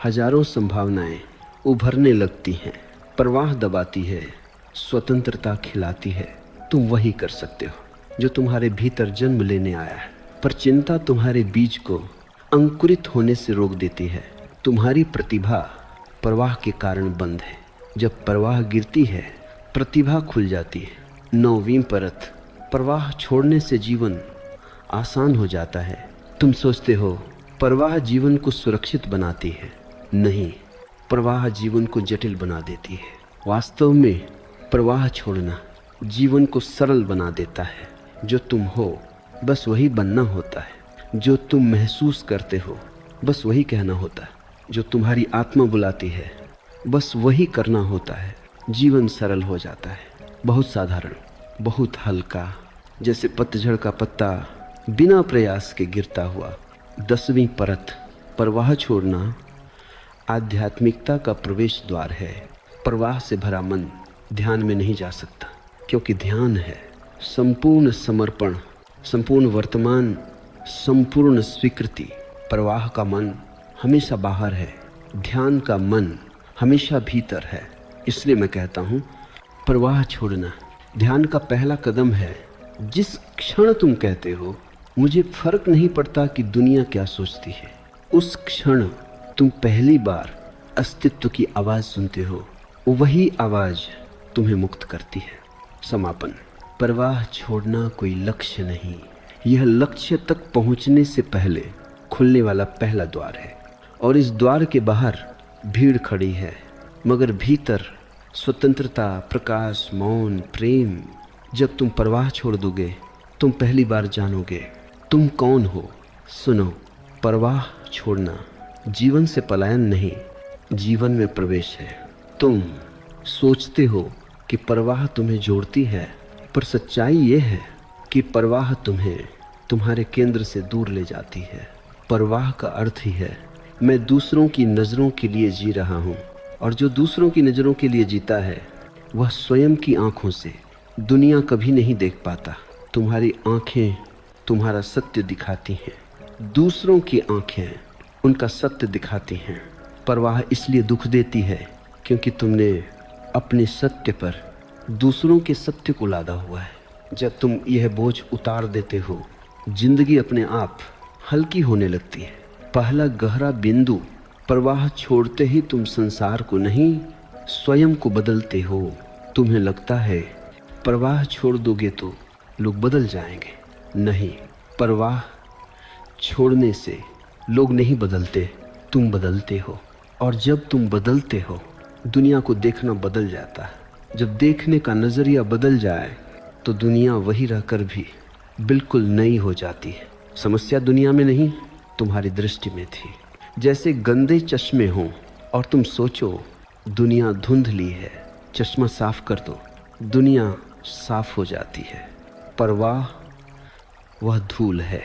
हजारों संभावनाएं उभरने लगती हैं। परवाह दबाती है, स्वतंत्रता खिलाती है। तुम वही कर सकते हो जो तुम्हारे भीतर जन्म लेने आया है, पर चिंता तुम्हारे बीज को अंकुरित होने से रोक देती है। तुम्हारी प्रतिभा प्रवाह के कारण बंद है। जब प्रवाह गिरती है, प्रतिभा खुल जाती है। 9वीं परत, प्रवाह छोड़ने से जीवन आसान हो जाता है। तुम सोचते हो प्रवाह जीवन को सुरक्षित बनाती है। नहीं, प्रवाह जीवन को जटिल बना देती है। वास्तव में प्रवाह छोड़ना जीवन को सरल बना देता है। जो तुम हो बस वही बनना होता है। जो तुम महसूस करते हो बस वही कहना होता है। जो तुम्हारी आत्मा बुलाती है बस वही करना होता है। जीवन सरल हो जाता है, बहुत साधारण, बहुत हल्का, जैसे पतझड़ का पत्ता बिना प्रयास के गिरता हुआ। 10वीं परत, प्रवाह छोड़ना आध्यात्मिकता का प्रवेश द्वार है। प्रवाह से भरा मन ध्यान में नहीं जा सकता, क्योंकि ध्यान है संपूर्ण समर्पण, संपूर्ण वर्तमान, संपूर्ण स्वीकृति। प्रवाह का मन हमेशा बाहर है, ध्यान का मन हमेशा भीतर है। इसलिए मैं कहता हूँ प्रवाह छोड़ना ध्यान का पहला कदम है। जिस क्षण तुम कहते हो मुझे फर्क नहीं पड़ता कि दुनिया क्या सोचती है, उस क्षण तुम पहली बार अस्तित्व की आवाज़ सुनते हो। वही आवाज़ तुम्हें मुक्त करती है। समापन। प्रवाह छोड़ना कोई लक्ष्य नहीं, यह लक्ष्य तक पहुंचने से पहले खुलने वाला पहला द्वार है। और इस द्वार के बाहर भीड़ खड़ी है, मगर भीतर स्वतंत्रता, प्रकाश, मौन, प्रेम। जब तुम प्रवाह छोड़ दोगे तुम पहली बार जानोगे तुम कौन हो। सुनो, प्रवाह छोड़ना जीवन से पलायन नहीं, जीवन में प्रवेश है। तुम सोचते हो कि प्रवाह तुम्हें जोड़ती है, पर सच्चाई ये है कि प्रवाह तुम्हें तुम्हारे केंद्र से दूर ले जाती है। प्रवाह का अर्थ ही है मैं दूसरों की नज़रों के लिए जी रहा हूँ, और जो दूसरों की नज़रों के लिए जीता है वह स्वयं की आँखों से दुनिया कभी नहीं देख पाता। तुम्हारी आँखें तुम्हारा सत्य दिखाती हैं, दूसरों की आँखें उनका सत्य दिखाती हैं। प्रवाह इसलिए दुख देती है क्योंकि तुमने अपने सत्य पर दूसरों के सत्य को लादा हुआ है। जब तुम यह बोझ उतार देते हो, जिंदगी अपने आप हल्की होने लगती है। पहला गहरा बिंदु, प्रवाह छोड़ते ही तुम संसार को नहीं स्वयं को बदलते हो। तुम्हें लगता है प्रवाह छोड़ दोगे तो लोग बदल जाएंगे। नहीं, प्रवाह छोड़ने से लोग नहीं बदलते, तुम बदलते हो। और जब तुम बदलते हो दुनिया को देखना बदल जाता है। जब देखने का नज़रिया बदल जाए तो दुनिया वही रहकर भी बिल्कुल नई हो जाती है। समस्या दुनिया में नहीं, तुम्हारी दृष्टि में थी। जैसे गंदे चश्मे हों और तुम सोचो दुनिया धुंधली है, चश्मा साफ कर दो, दुनिया साफ हो जाती है। प्रवाह वह धूल है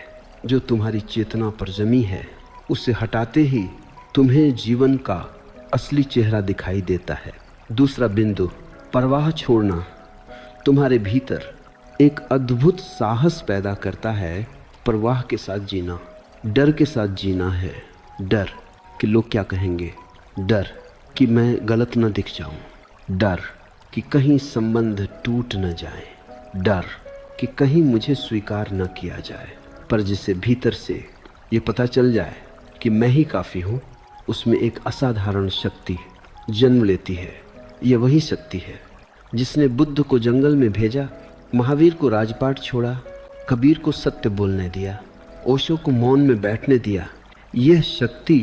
जो तुम्हारी चेतना पर जमी है, उसे हटाते ही तुम्हें जीवन का असली चेहरा दिखाई देता है। दूसरा बिंदु, प्रवाह छोड़ना तुम्हारे भीतर एक अद्भुत साहस पैदा करता है। प्रवाह के साथ जीना, डर के साथ जीना है। डर कि लोग क्या कहेंगे, डर कि मैं गलत न दिख जाऊं, डर कि कहीं संबंध टूट न जाए, डर कि कहीं मुझे स्वीकार न किया जाए। पर जिसे भीतर से ये पता चल जाए कि मैं ही काफ़ी हूँ, उसमें एक असाधारण शक्ति जन्म लेती है। यह वही शक्ति है जिसने बुद्ध को जंगल में भेजा, महावीर को राजपाट छोड़ा, कबीर को सत्य बोलने दिया, ओशो को मौन में बैठने दिया। यह शक्ति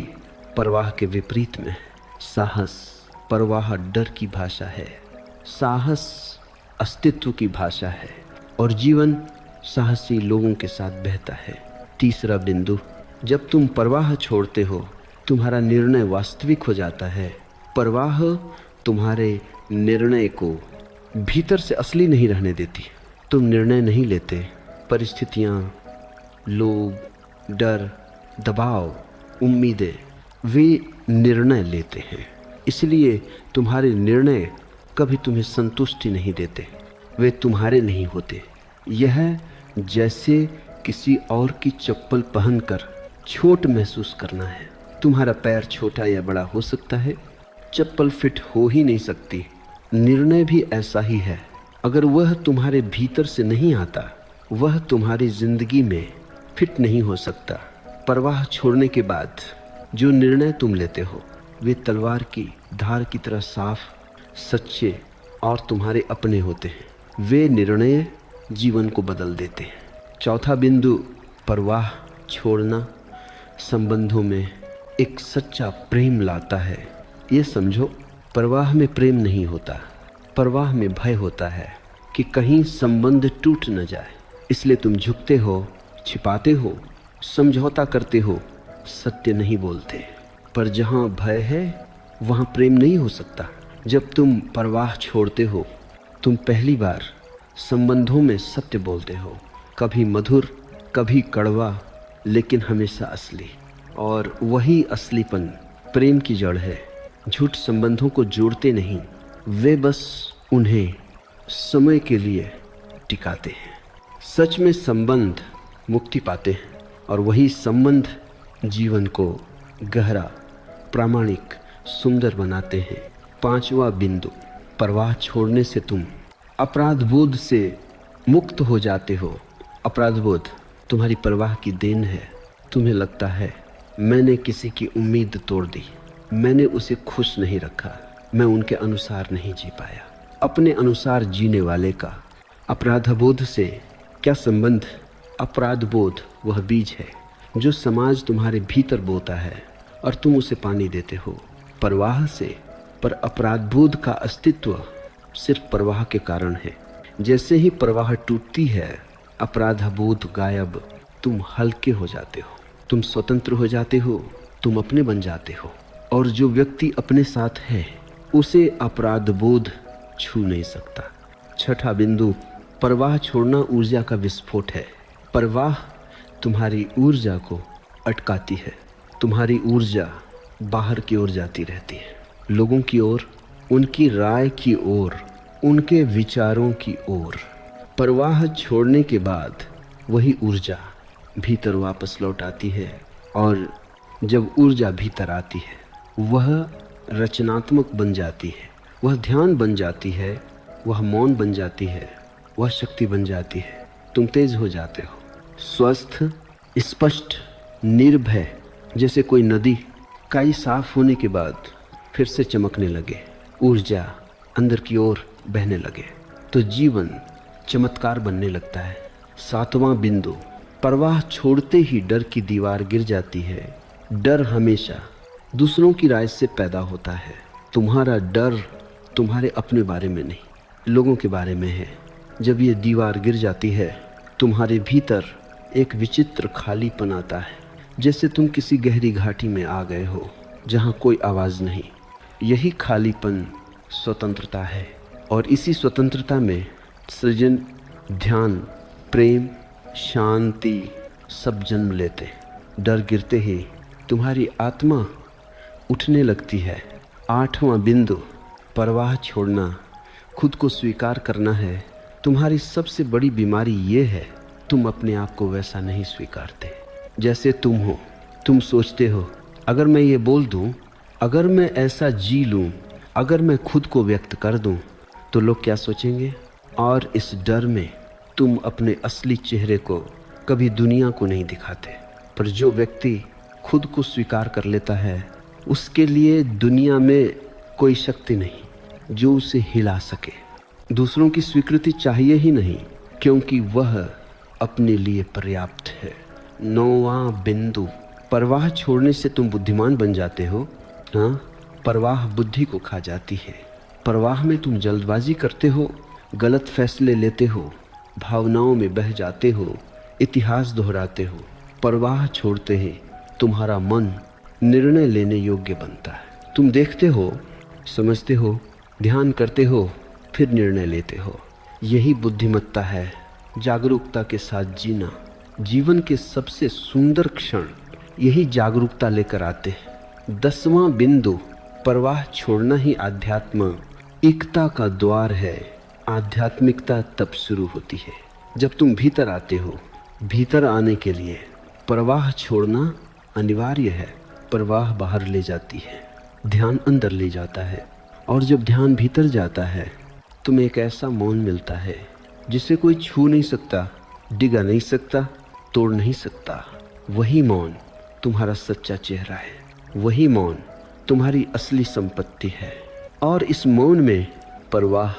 प्रवाह के विपरीत में साहस। प्रवाह डर की भाषा है, साहस अस्तित्व की भाषा है, और जीवन साहसी लोगों के साथ बहता है। तीसरा बिंदु, जब तुम प्रवाह छोड़ते हो तुम्हारा निर्णय वास्तविक हो जाता है। प्रवाह तुम्हारे निर्णय को भीतर से असली नहीं रहने देती। तुम निर्णय नहीं लेते, परिस्थितियाँ, लोग, डर, दबाव, उम्मीदें, वे निर्णय लेते हैं। इसलिए तुम्हारे निर्णय कभी तुम्हें संतुष्टि नहीं देते, वे तुम्हारे नहीं होते। यह जैसे किसी और की चप्पल पहनकर छोट महसूस करना है। तुम्हारा पैर छोटा या बड़ा हो सकता है, चप्पल फिट हो ही नहीं सकती। निर्णय भी ऐसा ही है, अगर वह तुम्हारे भीतर से नहीं आता वह तुम्हारी जिंदगी में फिट नहीं हो सकता। परवाह छोड़ने के बाद जो निर्णय तुम लेते हो वे तलवार की धार की तरह साफ, सच्चे और तुम्हारे अपने होते हैं। वे निर्णय जीवन को बदल देते हैं। चौथा बिंदु, परवाह छोड़ना संबंधों में एक सच्चा प्रेम लाता है। ये समझो, परवाह में प्रेम नहीं होता, परवाह में भय होता है कि कहीं संबंध टूट न जाए। इसलिए तुम झुकते हो, छिपाते हो, समझौता करते हो, सत्य नहीं बोलते। पर जहाँ भय है वहाँ प्रेम नहीं हो सकता। जब तुम परवाह छोड़ते हो, तुम पहली बार संबंधों में सत्य बोलते हो, कभी मधुर, कभी कड़वा, लेकिन हमेशा असली। और वही असलीपन प्रेम की जड़ है। झूठ संबंधों को जोड़ते नहीं, वे बस उन्हें समय के लिए टिकाते हैं। सच में संबंध मुक्ति पाते हैं और वही संबंध जीवन को गहरा, प्रामाणिक, सुंदर बनाते हैं। पांचवा बिंदु, परवाह छोड़ने से तुम अपराध बोध से मुक्त हो जाते हो। अपराध बोध तुम्हारी परवाह की देन है। तुम्हें लगता है मैंने किसी की उम्मीद तोड़ दी, मैंने उसे खुश नहीं रखा, मैं उनके अनुसार नहीं जी पाया। अपने अनुसार जीने वाले का अपराधबोध से क्या संबंध? अपराधबोध वह बीज है जो समाज तुम्हारे भीतर बोता है और तुम उसे पानी देते हो परवाह से। पर अपराधबोध का अस्तित्व सिर्फ परवाह के कारण है। जैसे ही परवाह टूटती है, अपराधबोध गायब, तुम हल्के हो जाते हो, तुम स्वतंत्र हो जाते हो, तुम अपने बन जाते हो। और जो व्यक्ति अपने साथ है उसे अपराधबोध छू नहीं सकता। छठा बिंदु, परवाह छोड़ना ऊर्जा का विस्फोट है। परवाह तुम्हारी ऊर्जा को अटकाती है। तुम्हारी ऊर्जा बाहर की ओर जाती रहती है, लोगों की ओर, उनकी राय की ओर, उनके विचारों की ओर। परवाह छोड़ने के बाद वही ऊर्जा भीतर वापस लौट आती है। और जब ऊर्जा भीतर आती है वह रचनात्मक बन जाती है, वह ध्यान बन जाती है, वह मौन बन जाती है, वह शक्ति बन जाती है। तुम तेज हो जाते हो, स्वस्थ, स्पष्ट, निर्भय, जैसे कोई नदी काई साफ होने के बाद फिर से चमकने लगे, ऊर्जा अंदर की ओर बहने लगे, तो जीवन चमत्कार बनने लगता है। सातवां बिंदु, परवाह छोड़ते ही डर की दीवार गिर जाती है। डर हमेशा दूसरों की राय से पैदा होता है। तुम्हारा डर तुम्हारे अपने बारे में नहीं, लोगों के बारे में है। जब ये दीवार गिर जाती है, तुम्हारे भीतर एक विचित्र खालीपन आता है, जैसे तुम किसी गहरी घाटी में आ गए हो जहाँ कोई आवाज़ नहीं। यही खालीपन स्वतंत्रता है। और इसी स्वतंत्रता में सृजन, ध्यान, प्रेम, शांति सब जन्म लेते। डर गिरते ही तुम्हारी आत्मा उठने लगती है। आठवां बिंदु, परवाह छोड़ना, खुद को स्वीकार करना है। तुम्हारी सबसे बड़ी बीमारी ये है, तुम अपने आप को वैसा नहीं स्वीकारते जैसे तुम हो। तुम सोचते हो अगर मैं ये बोल दूं, अगर मैं ऐसा जी लूं, अगर मैं खुद को व्यक्त कर दूं तो लोग क्या सोचेंगे। और इस डर में तुम अपने असली चेहरे को कभी दुनिया को नहीं दिखाते। पर जो व्यक्ति खुद को स्वीकार कर लेता है, उसके लिए दुनिया में कोई शक्ति नहीं जो उसे हिला सके। दूसरों की स्वीकृति चाहिए ही नहीं, क्योंकि वह अपने लिए पर्याप्त है। नौवां बिंदु, परवाह छोड़ने से तुम बुद्धिमान बन जाते हो। हाँ, परवाह बुद्धि को खा जाती है। परवाह में तुम जल्दबाजी करते हो, गलत फैसले लेते हो, भावनाओं में बह जाते हो, इतिहास दोहराते हो। परवाह छोड़ते ही तुम्हारा मन निर्णय लेने योग्य बनता है। तुम देखते हो, समझते हो, ध्यान करते हो, फिर निर्णय लेते हो। यही बुद्धिमत्ता है, जागरूकता के साथ जीना। जीवन के सबसे सुंदर क्षण यही जागरूकता लेकर आते हैं। 10वां बिंदु, परवाह छोड़ना ही अध्यात्म एकता का द्वार है। आध्यात्मिकता तब शुरू होती है जब तुम भीतर आते हो। भीतर आने के लिए परवाह छोड़ना अनिवार्य है। परवाह बाहर ले जाती है, ध्यान अंदर ले जाता है। और जब ध्यान भीतर जाता है, तुम्हें एक ऐसा मौन मिलता है जिसे कोई छू नहीं सकता, डिगा नहीं सकता, तोड़ नहीं सकता। वही मौन तुम्हारा सच्चा चेहरा है, वही मौन तुम्हारी असली संपत्ति है। और इस मौन में परवाह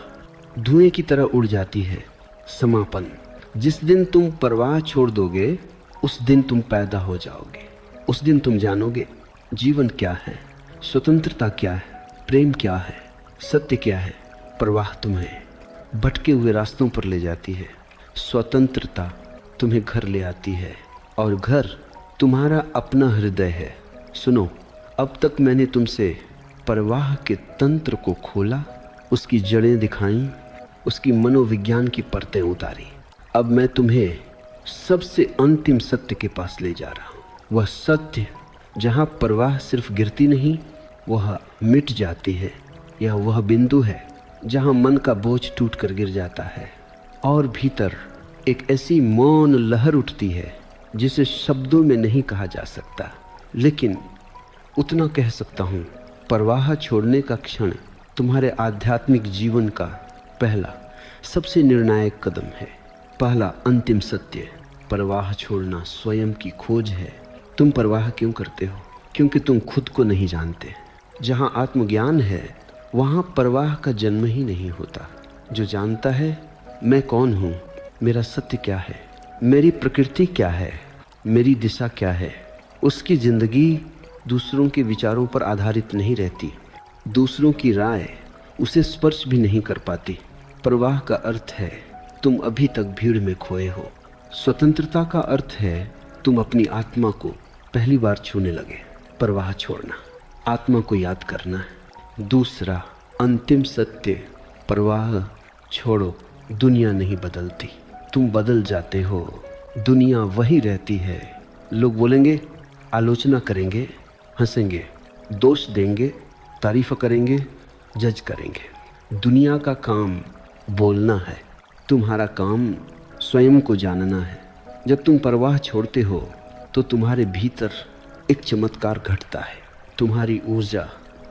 धुएं की तरह उड़ जाती है। समापन। जिस दिन तुम परवाह छोड़ दोगे उस दिन तुम पैदा हो जाओगे। उस दिन तुम जानोगे जीवन क्या है, स्वतंत्रता क्या है, प्रेम क्या है, सत्य क्या है। परवाह तुम्हें भटके हुए रास्तों पर ले जाती है, स्वतंत्रता तुम्हें घर ले आती है, और घर तुम्हारा अपना हृदय है। सुनो, अब तक मैंने तुमसे परवाह के तंत्र को खोला, उसकी जड़ें दिखाईं, उसकी मनोविज्ञान की परतें उतारी। अब मैं तुम्हें सबसे अंतिम सत्य के पास ले जा रहा हूँ। वह सत्य जहाँ परवाह सिर्फ गिरती नहीं, वह मिट जाती है। यह वह बिंदु है जहाँ मन का बोझ टूट कर गिर जाता है और भीतर एक ऐसी मौन लहर उठती है जिसे शब्दों में नहीं कहा जा सकता। लेकिन उतना कह सकता हूँ, परवाह छोड़ने का क्षण तुम्हारे आध्यात्मिक जीवन का पहला सबसे निर्णायक कदम है। पहला अंतिम सत्य, परवाह छोड़ना स्वयं की खोज है। तुम परवाह क्यों करते हो? क्योंकि तुम खुद को नहीं जानते। जहाँ आत्मज्ञान है वहाँ परवाह का जन्म ही नहीं होता। जो जानता है मैं कौन हूँ, मेरा सत्य क्या है, मेरी प्रकृति क्या है, मेरी दिशा क्या है, उसकी जिंदगी दूसरों के विचारों पर आधारित नहीं रहती। दूसरों की राय उसे स्पर्श भी नहीं कर पाती। परवाह का अर्थ है तुम अभी तक भीड़ में खोए हो। स्वतंत्रता का अर्थ है तुम अपनी आत्मा को पहली बार छूने लगे। परवाह छोड़ना, आत्मा को याद करना है। दूसरा अंतिम सत्य, परवाह छोड़ो, दुनिया नहीं बदलती, तुम बदल जाते हो। दुनिया वही रहती है। लोग बोलेंगे, आलोचना करेंगे, हंसेंगे, दोष देंगे, तारीफ करेंगे, जज करेंगे। दुनिया का काम बोलना है, तुम्हारा काम स्वयं को जानना है। जब तुम परवाह छोड़ते हो तो तुम्हारे भीतर एक चमत्कार घटता है। तुम्हारी ऊर्जा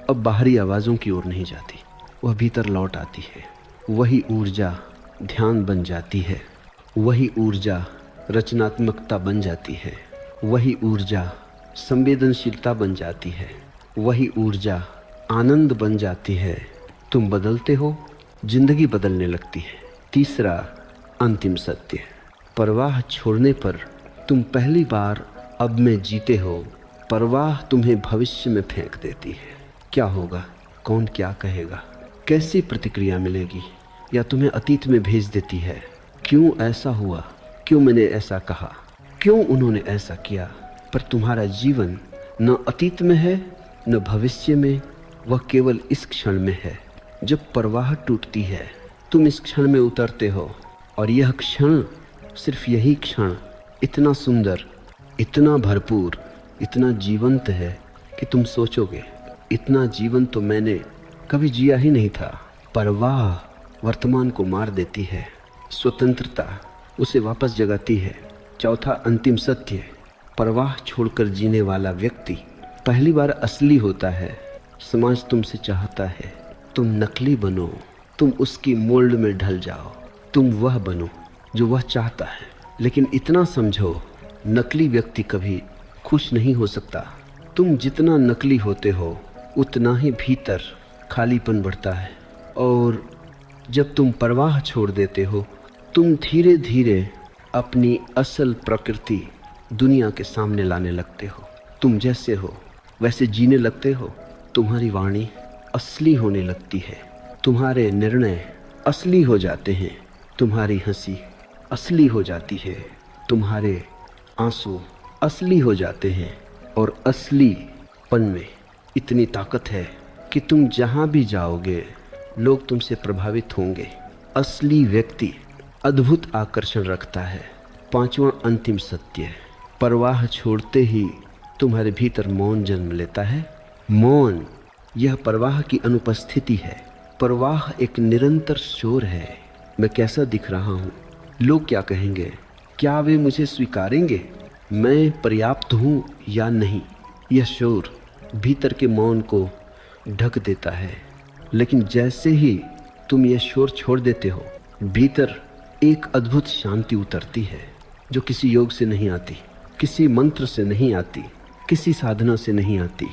अब बाहरी आवाज़ों की ओर नहीं जाती, वह भीतर लौट आती है। वही ऊर्जा ध्यान बन जाती है, वही ऊर्जा रचनात्मकता बन जाती है, वही ऊर्जा संवेदनशीलता बन जाती है, वही ऊर्जा आनंद बन जाती है। तुम बदलते हो, जिंदगी बदलने लगती है। तीसरा अंतिम सत्य, परवाह छोड़ने पर तुम पहली बार अब में जीते हो। परवाह तुम्हें भविष्य में फेंक देती है। क्या होगा, कौन क्या कहेगा, कैसी प्रतिक्रिया मिलेगी, या तुम्हें अतीत में भेज देती है। क्यों ऐसा हुआ, क्यों मैंने ऐसा कहा, क्यों उन्होंने ऐसा किया। पर तुम्हारा जीवन न अतीत में है न भविष्य में, वह केवल इस क्षण में है। जब परवाह टूटती है तुम इस क्षण में उतरते हो, और यह क्षण, सिर्फ यही क्षण इतना सुंदर, इतना भरपूर, इतना जीवंत है कि तुम सोचोगे इतना जीवन तो मैंने कभी जिया ही नहीं था। परवाह वर्तमान को मार देती है, स्वतंत्रता उसे वापस जगाती है। चौथा अंतिम सत्य, परवाह छोड़कर जीने वाला व्यक्ति पहली बार असली होता है। समाज तुमसे चाहता है तुम नकली बनो, तुम उसकी मोल्ड में ढल जाओ, तुम वह बनो जो वह चाहता है। लेकिन इतना समझो, नकली व्यक्ति कभी खुश नहीं हो सकता। तुम जितना नकली होते हो उतना ही भीतर खालीपन बढ़ता है। और जब तुम परवाह छोड़ देते हो तुम धीरे धीरे अपनी असल प्रकृति दुनिया के सामने लाने लगते हो। तुम जैसे हो वैसे जीने लगते हो। तुम्हारी वाणी असली होने लगती है, तुम्हारे निर्णय असली हो जाते हैं, तुम्हारी हंसी असली हो जाती है, तुम्हारे आंसू असली हो जाते हैं। और असलीपन में इतनी ताकत है कि तुम जहाँ भी जाओगे लोग तुमसे प्रभावित होंगे। असली व्यक्ति अद्भुत आकर्षण रखता है। पांचवा अंतिम सत्य, परवाह छोड़ते ही तुम्हारे भीतर मौन जन्म लेता है। मौन यह परवाह की अनुपस्थिति है। परवाह एक निरंतर शोर है। मैं कैसा दिख रहा हूँ, लोग क्या कहेंगे, क्या वे मुझे स्वीकारेंगे, मैं पर्याप्त हूँ या नहीं। यह शोर भीतर के मौन को ढक देता है। लेकिन जैसे ही तुम यह शोर छोड़ देते हो भीतर एक अद्भुत शांति उतरती है। जो किसी योग से नहीं आती, किसी मंत्र से नहीं आती, किसी साधना से नहीं आती।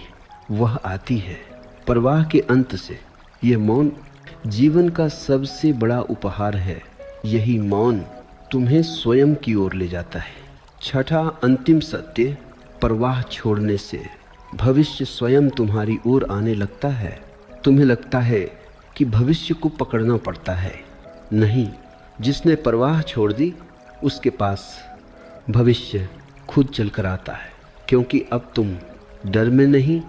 वह आती है परवाह के अंत से। यह मौन जीवन का सबसे बड़ा उपहार है। यही मौन तुम्हें स्वयं की ओर ले जाता है। छठा अंतिम सत्य, परवाह छोड़ने से भविष्य स्वयं तुम्हारी ओर आने लगता है। तुम्हें लगता है कि भविष्य को पकड़ना पड़ता है। नहीं, जिसने परवाह छोड़ दी उसके पास भविष्य खुद चलकर आता है, क्योंकि अब तुम डर में नहीं,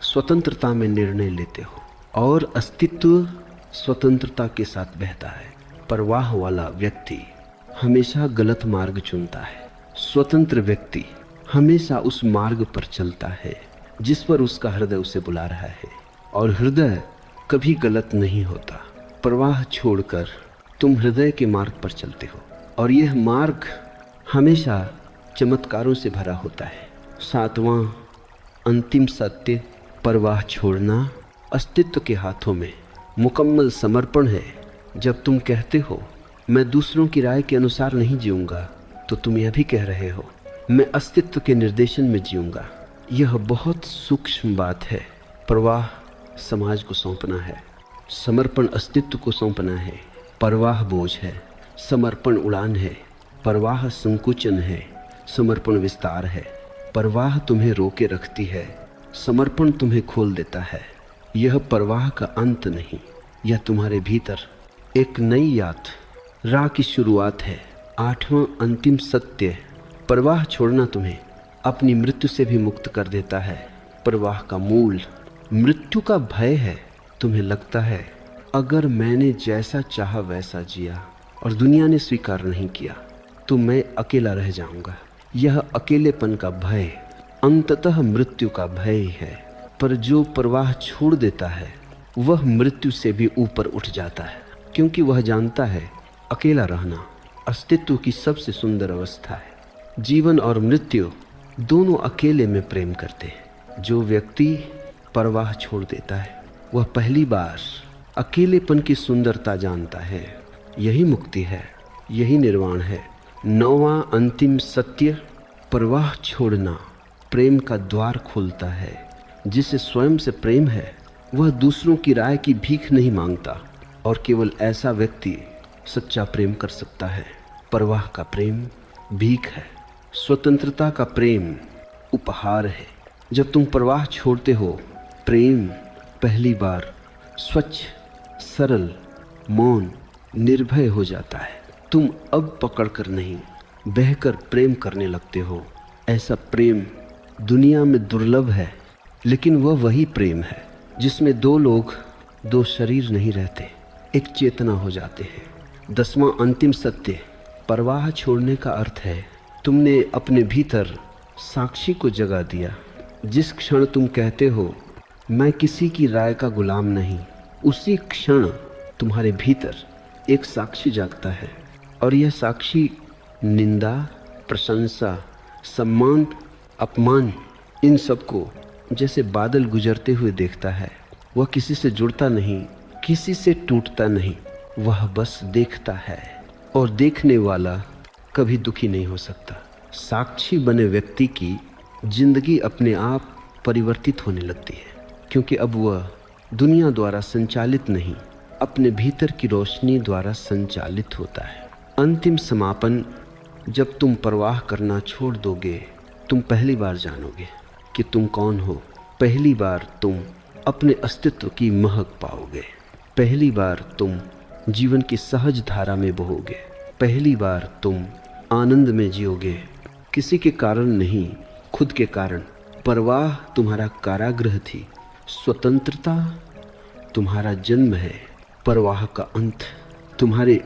स्वतंत्रता में निर्णय लेते हो और अस्तित्व स्वतंत्रता के साथ बहता है। परवाह वाला व्यक्ति हमेशा गलत मार्ग चुनता है। स्वतंत्र व्यक्ति हमेशा उस मार्ग पर चलता है जिस पर उसका हृदय उसे बुला रहा है, और हृदय कभी गलत नहीं होता। परवाह छोड़कर तुम हृदय के मार्ग पर चलते हो और यह मार्ग हमेशा चमत्कारों से भरा होता है। सातवां अंतिम सत्य, परवाह छोड़ना अस्तित्व के हाथों में मुकम्मल समर्पण है। जब तुम कहते हो मैं दूसरों की राय के अनुसार नहीं जीऊंगा, तो तुम यह भी कह रहे हो मैं अस्तित्व के निर्देशन में जीऊंगा। यह बहुत सूक्ष्म बात है। परवाह समाज को सौंपना है, समर्पण अस्तित्व को सौंपना है। परवाह बोझ है, समर्पण उड़ान है। परवाह संकुचन है, समर्पण विस्तार है। परवाह तुम्हें रोके रखती है, समर्पण तुम्हें खोल देता है। यह परवाह का अंत नहीं, यह तुम्हारे भीतर एक नई यात्रा की शुरुआत है। आठवां अंतिम सत्य, परवाह छोड़ना तुम्हें अपनी मृत्यु से भी मुक्त कर देता है। परवाह का मूल मृत्यु का भय है। तुम्हें लगता है अगर मैंने जैसा चाहा वैसा जिया और दुनिया ने स्वीकार नहीं किया तो मैं अकेला रह जाऊंगा। यह अकेलेपन का भय अंततः मृत्यु का भय है। पर जो परवाह छोड़ देता है वह मृत्यु से भी ऊपर उठ जाता है, क्योंकि वह जानता है अकेला रहना अस्तित्व की सबसे सुंदर अवस्था है। जीवन और मृत्यु दोनों अकेले में प्रेम करते हैं। जो व्यक्ति परवाह छोड़ देता है वह पहली बार अकेलेपन की सुंदरता जानता है। यही मुक्ति है, यही निर्वाण है। नौवां अंतिम सत्य, परवाह छोड़ना प्रेम का द्वार खोलता है। जिसे स्वयं से प्रेम है वह दूसरों की राय की भीख नहीं मांगता, और केवल ऐसा व्यक्ति सच्चा प्रेम कर सकता है। परवाह का प्रेम भीख है, स्वतंत्रता का प्रेम उपहार है। जब तुम परवाह छोड़ते हो, प्रेम पहली बार स्वच्छ, सरल, मौन, निर्भय हो जाता है। तुम अब पकड़कर नहीं, बहकर प्रेम करने लगते हो। ऐसा प्रेम दुनिया में दुर्लभ है, लेकिन वह वही प्रेम है जिसमें दो लोग, दो शरीर नहीं रहते, एक चेतना हो जाते हैं। 10वां अंतिम सत्य, परवाह छोड़ने का अर्थ है तुमने अपने भीतर साक्षी को जगा दिया। जिस क्षण तुम कहते हो मैं किसी की राय का गुलाम नहीं, उसी क्षण तुम्हारे भीतर एक साक्षी जागता है, और यह साक्षी निंदा, प्रशंसा, सम्मान, अपमान, इन सबको जैसे बादल गुजरते हुए देखता है। वह किसी से जुड़ता नहीं, किसी से टूटता नहीं, वह बस देखता है, और देखने वाला कभी दुखी नहीं हो सकता। साक्षी बने व्यक्ति की जिंदगी अपने आप परिवर्तित होने लगती है, क्योंकि अब वह दुनिया द्वारा संचालित नहीं, अपने भीतर की रोशनी द्वारा संचालित होता है। अंतिम समापन, जब तुम परवाह करना छोड़ दोगे, तुम पहली बार जानोगे कि तुम कौन हो। पहली बार तुम अपने अस्तित्व की महक पाओगे। पहली बार तुम जीवन की सहज धारा में बहोगे। पहली बार तुम आनंद में जियोगे, किसी के कारण नहीं, खुद के कारण। परवाह तुम्हारा कारागृह थी, स्वतंत्रता तुम्हारा जन्म है। परवाह का अंत तुम्हारे